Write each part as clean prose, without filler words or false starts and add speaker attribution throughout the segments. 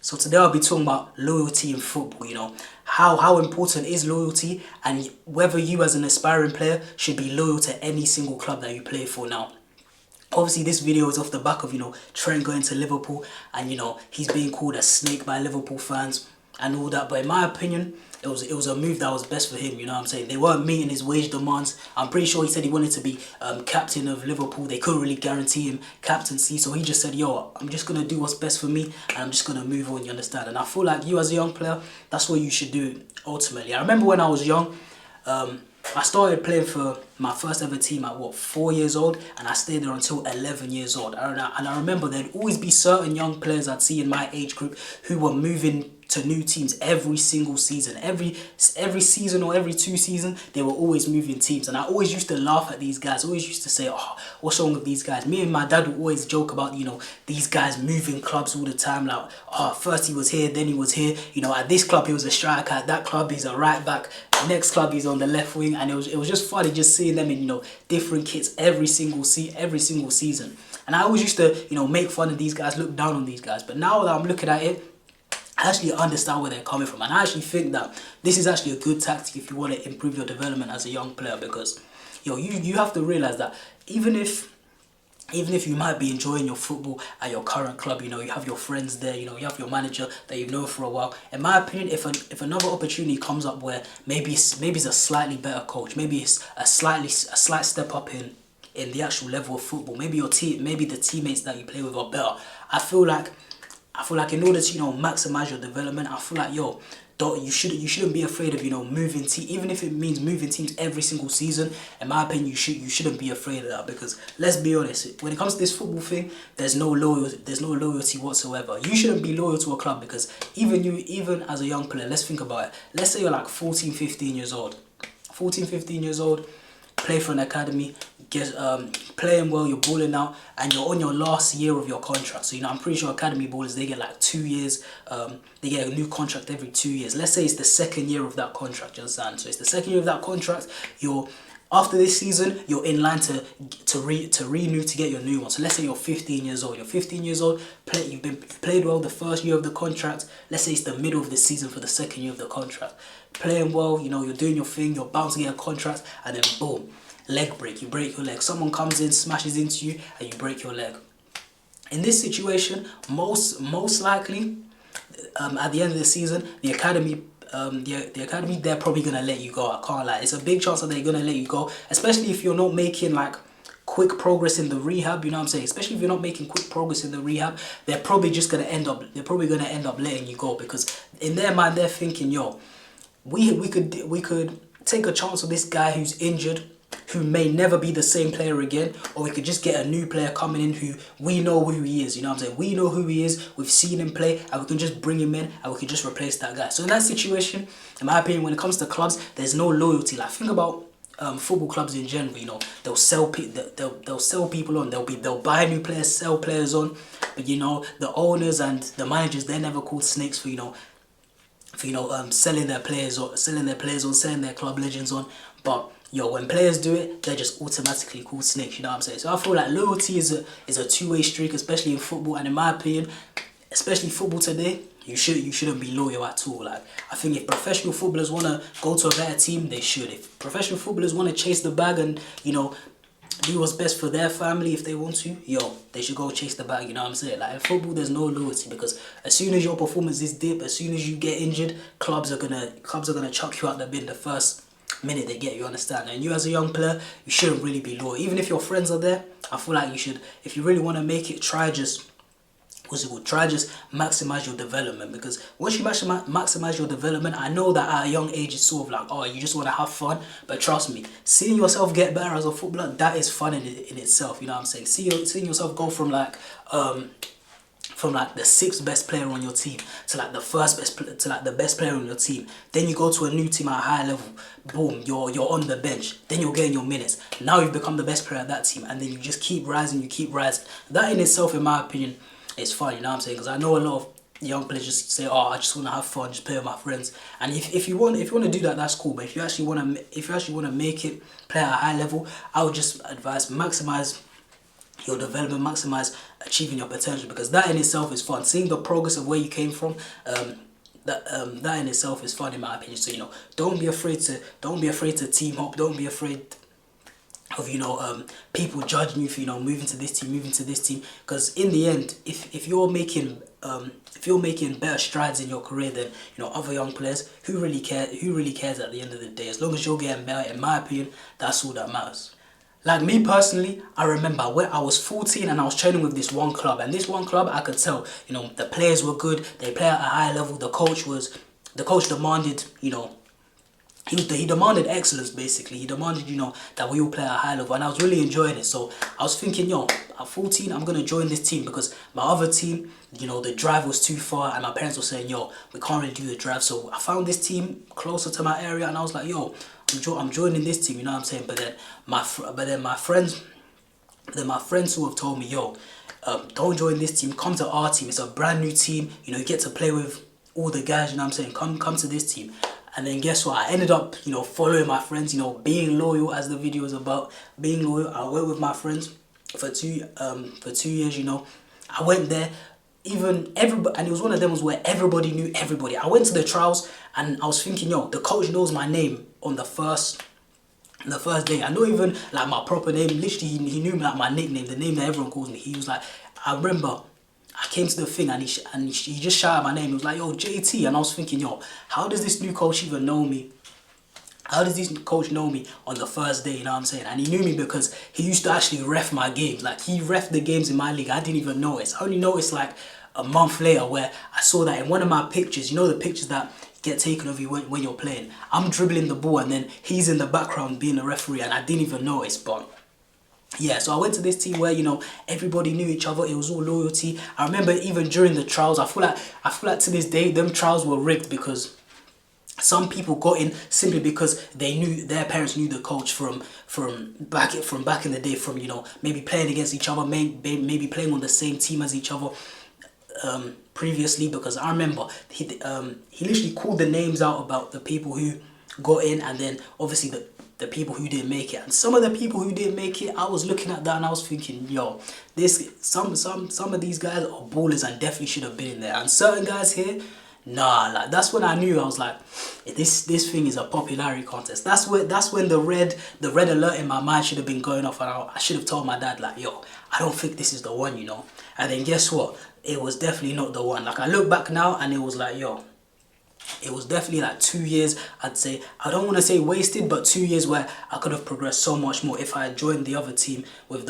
Speaker 1: So today I'll be talking about loyalty in football, how important is loyalty, and whether you as an aspiring player should be loyal to any single club that you play for now. Obviously, this video is off the back of, Trent going to Liverpool and, he's being called a snake by Liverpool fans and all that. But in my opinion, it was a move that was best for him, you know what I'm saying? They weren't meeting his wage demands. I'm pretty sure he said he wanted to be captain of Liverpool. They couldn't really guarantee him captaincy. So he just said, yo, I'm just going to do what's best for me and I'm just going to move on, you understand? And I feel like you as a young player, that's what you should do ultimately. I remember when I was young, I started playing for my first ever team at 4 years old, and I stayed there until 11 years old. And I remember there'd always be certain young players I'd see in my age group who were moving to new teams every single season. Every season or every 2 seasons, they were always moving teams. And I always used to laugh at these guys. I always used to say, oh, what's wrong with these guys? Me and my dad would always joke about, these guys moving clubs all the time. Like, oh, first he was here, then he was here. At this club he was a striker, at that club he's a right back. Next club he's on the left wing, and it was just funny just seeing them in different kits every single season. And I always used to make fun of these guys, look down on these guys. But now that I'm looking at it, I actually understand where they're coming from, and I actually think that this is actually a good tactic if you want to improve your development as a young player, because you have to realize that even if you might be enjoying your football at your current club, you have your friends there, you have your manager that you've known for a while. In my opinion, if another opportunity comes up where maybe it's a slightly better coach, maybe it's a slight step up in the actual level of football, maybe the teammates that you play with are better. I feel like in order to maximize your development, I feel like you shouldn't be afraid of moving team, even if it means moving teams every single season. In my opinion, you shouldn't be afraid of that, because let's be honest, when it comes to this football thing, there's no loyalty whatsoever. You shouldn't be loyal to a club, because even as a young player, let's think about it. Let's say you're like 14, 15 years old. 14, 15 years old, play for an academy, playing well, you're balling out, and you're on your last year of your contract. So I'm pretty sure academy ballers, they get like 2 years, they get a new contract every 2 years. Let's say it's the second year of that contract, you understand? So it's the second year of that contract. After this season, you're in line to renew to get your new one. So let's say you're 15 years old. You're 15 years old. You've played well the first year of the contract. Let's say it's the middle of the season for the second year of the contract. Playing well, you're doing your thing. You're bound to get a contract, and then boom, leg break. You break your leg. Someone comes in, smashes into you, and you break your leg. In this situation, most likely, at the end of the season, the academy, they're probably gonna let you go. I can't lie. It's a big chance that they're gonna let you go, especially if you're not making like quick progress in the rehab. You know what I'm saying? Especially if you're not making quick progress in the rehab, they're probably gonna end up letting you go, because in their mind they're thinking, yo, we could take a chance on this guy who's injured, who may never be the same player again, or we could just get a new player coming in who we know who he is, you know what I'm saying? We know who he is, we've seen him play, and we can just bring him in, and we can just replace that guy. So in that situation, in my opinion, when it comes to clubs, there's no loyalty. Like, think about football clubs in general, they'll sell people on, they'll buy new players, sell players on, but the owners and the managers, they're never called snakes for selling their players on, selling their club legends on. But when players do it, they're just automatically called snakes, you know what I'm saying? So I feel like loyalty is a two-way streak, especially in football. And in my opinion, especially football today, you shouldn't be loyal at all. Like, I think if professional footballers want to go to a better team, they should. If professional footballers want to chase the bag and do what's best for their family, if they want to, they should go chase the bag, you know what I'm saying? Like, in football, there's no loyalty, because as soon as your performance is dip, as soon as you get injured, clubs are gonna chuck you out the bin the first minute they get you, understand? And you as a young player, you shouldn't really be loyal. Even if your friends are there, I feel like you should, if you really want to make it, try just maximize your development. Because once you maximize your development, I know that at a young age it's sort of like, oh, you just want to have fun, but trust me, seeing yourself get better as a footballer, that is fun in itself, you know what I'm saying? Seeing yourself go from like the 6th best player on your team to like the best player on your team. Then you go to a new team at a high level. Boom, you're on the bench. Then you're getting your minutes. Now you've become the best player at that team, and then you just keep rising. That in itself, in my opinion, is fun. You know what I'm saying? Because I know a lot of young players just say, oh, I just want to have fun, just play with my friends. And if you want to do that, that's cool. But if you actually want to make it, play at a high level, I would just advise maximize your development, maximize achieving your potential, because that in itself is fun. Seeing the progress of where you came from, that in itself is fun in my opinion. So don't be afraid to team up. Don't be afraid of people judging you for moving to this team, because in the end, if you're making better strides in your career than other young players, who really cares at the end of the day? As long as you're getting better, in my opinion, that's all that matters. Like me personally, I remember when I was 14 and I was training with this one club, and this one club I could tell the players were good, they play at a high level. The coach demanded he demanded excellence. Basically, he demanded that we all play at a high level, and I was really enjoying it. So I was thinking, at 14 I'm gonna join this team, because my other team, the drive was too far, and my parents were saying, we can't really do the drive. So I found this team closer to my area, and I was like, I'm joining this team. You know what I'm saying? But then my friends who have told me, don't join this team, come to our team. It's a brand new team. You get to play with all the guys. You know what I'm saying? Come to this team. And then guess what? I ended up, following my friends, being loyal, as the video is about, being loyal. I went with my friends for 2 years, I went there, and it was one of them where everybody knew everybody. I went to the trials, and I was thinking, the coach knows my name on the first day. I know even like my proper name. Literally, he knew like my nickname, the name that everyone calls me. He was like, I remember I came to the thing, and he just shouted my name. He was like, JT, and I was thinking, how does this new coach even know me? How does this coach know me on the first day? You know what I'm saying? And he knew me because he used to actually ref my games. Like, he ref the games in my league. I didn't even notice. I only noticed like a month later, where I saw that in one of my pictures. The pictures that get taken of you when you're playing. I'm dribbling the ball, and then he's in the background being a referee, and I didn't even notice. But yeah, so I went to this team where everybody knew each other. It was all loyalty. I remember even during the trials, I feel like to this day them trials were rigged, because some people got in simply because their parents knew the coach from back in the day, from maybe playing against each other, maybe playing on the same team as each other previously. Because I remember he literally called the names out about the people who got in, and then obviously the people who didn't make it. And some of the people who didn't make it, I was looking at that and I was thinking, some of these guys are ballers and definitely should have been in there. And certain guys here, nah. Like, that's when I knew. I was like, this thing is a popularity contest. That's when the red alert in my mind should have been going off, and I should have told my dad, like, I don't think this is the one, And then guess what? It was definitely not the one. Like, I look back now and it was like, it was definitely like 2 years, I'd say. I don't want to say wasted, but 2 years where I could have progressed so much more if I had joined the other team with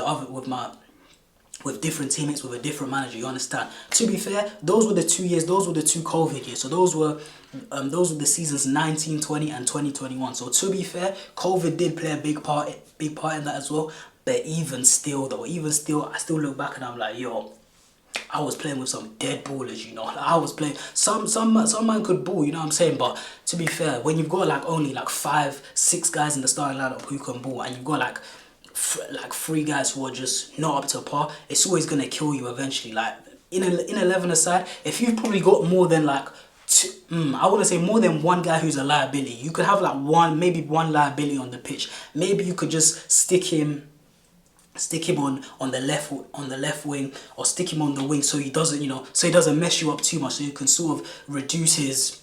Speaker 1: different teammates, with a different manager. You understand? To be fair, those were the 2 years. Those were the 2 COVID years. So those were the seasons 1920 and 2021. So to be fair, COVID did play a big part in that as well. But even still, I still look back and I'm like, I was playing with some dead ballers, Like, I was playing some man could ball, you know what I'm saying? But to be fair, when you've got like only like 5-6 guys in the starting lineup who can ball, and you've got like 3 guys who are just not up to par, it's always gonna kill you eventually. Like, in 11 aside, if you've probably got more than like I wouldn't say more than one guy who's a liability. You could have like maybe one liability on the pitch. Maybe you could just stick him on the left wing, or stick him on the wing, so he doesn't mess you up too much, so you can sort of reduce his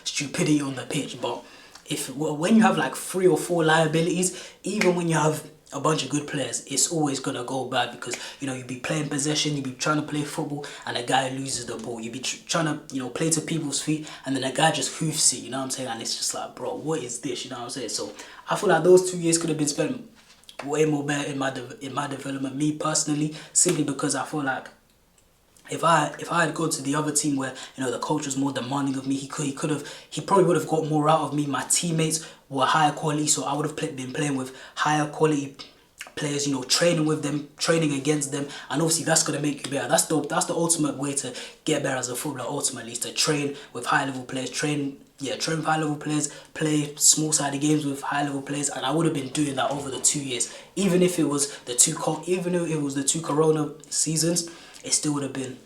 Speaker 1: stupidity on the pitch. But when you have like 3 or 4 liabilities, even when you have a bunch of good players, it's always gonna go bad, because you be playing possession, you be trying to play football, and a guy loses the ball. You be trying to play to people's feet, and then a guy just hoofs it. You know what I'm saying? And it's just like, bro, what is this? You know what I'm saying? So I feel like those 2 years could have been spent way more better in my development. Me personally, simply because I feel like if I had gone to the other team where the coach was more demanding of me, he probably would have got more out of me. My teammates were higher quality, so I would have been playing with higher quality players, training with them, training against them, and obviously that's gonna make you better. That's the ultimate way to get better as a footballer. Ultimately, is to train with high level players, train with high level players, play small sided games with high level players, and I would have been doing that over the 2 years. Even if it was the 2 Corona seasons, it still would have been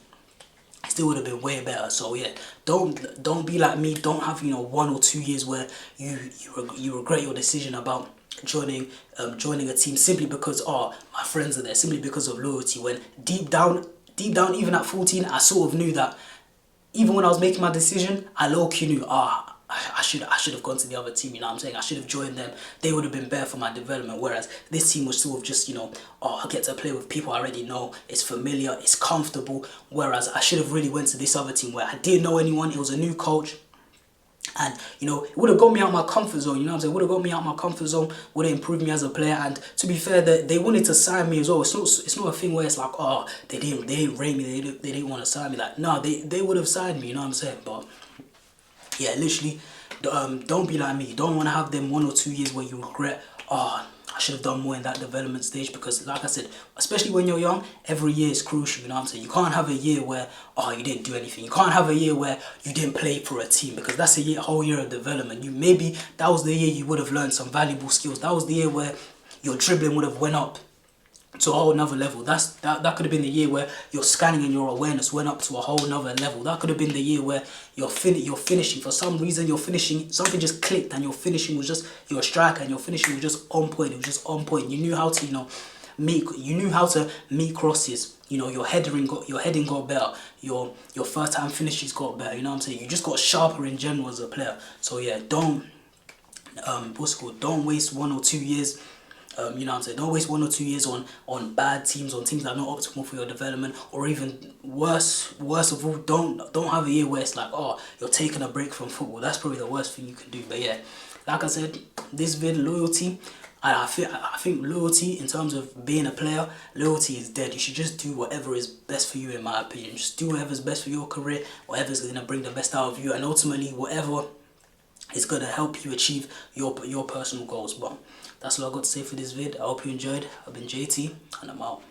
Speaker 1: way better. So yeah, don't be like me. Don't have 1 or 2 years where you regret your decision about joining a team simply because my friends are there, simply because of loyalty, when deep down, even at 14, I sort of knew that even when I was making my decision, I low-key knew, I should have gone to the other team, you know what I'm saying? I should have joined them. They would have been better for my development. Whereas this team was sort of just, I get to play with people I already know. It's familiar, it's comfortable. Whereas I should have really went to this other team where I didn't know anyone. It was a new coach. And, it would have got me out of my comfort zone, you know what I'm saying? It would have got me out of my comfort zone, would have improved me as a player. And to be fair, they wanted to sign me as well. It's not a thing where it's like, they didn't rate me, they didn't want to sign me. Like, no, they would have signed me, you know what I'm saying? But, yeah, literally, don't be like me. You don't want to have them 1 or 2 years where you regret, I should have done more in that development stage. Because like I said, especially when you're young, every year is crucial, you know what I'm saying? You can't have a year where you didn't do anything. You can't have a year where you didn't play for a team, because that's a whole year of development. Maybe that was the year you would have learned some valuable skills. That was the year where your dribbling would have went up to a whole nother level. That could have been the year where your scanning and your awareness went up to a whole nother level. That could have been the year where you're finishing. For some reason, you're finishing, something just clicked, and your finishing was just, you're a striker, and your finishing was just on point. It was just on point. You knew how to, meet crosses. Your heading got better. Your first time finishes got better. You know what I'm saying? You just got sharper in general as a player. So yeah, don't waste 1 or 2 years. You know what I'm saying? Don't waste 1 or 2 years on bad teams, on teams that are not optimal for your development. Or even worse of all, don't have a year where it's like, you're taking a break from football. That's probably the worst thing you can do. But yeah, like I said, this loyalty, I think loyalty, in terms of being a player, loyalty is dead. You should just do whatever is best for you, in my opinion. Just do whatever's best for your career, whatever's going to bring the best out of you, and ultimately whatever is going to help you achieve your personal goals. But that's all I got to say for this vid. I hope you enjoyed. I've been JT, and I'm out.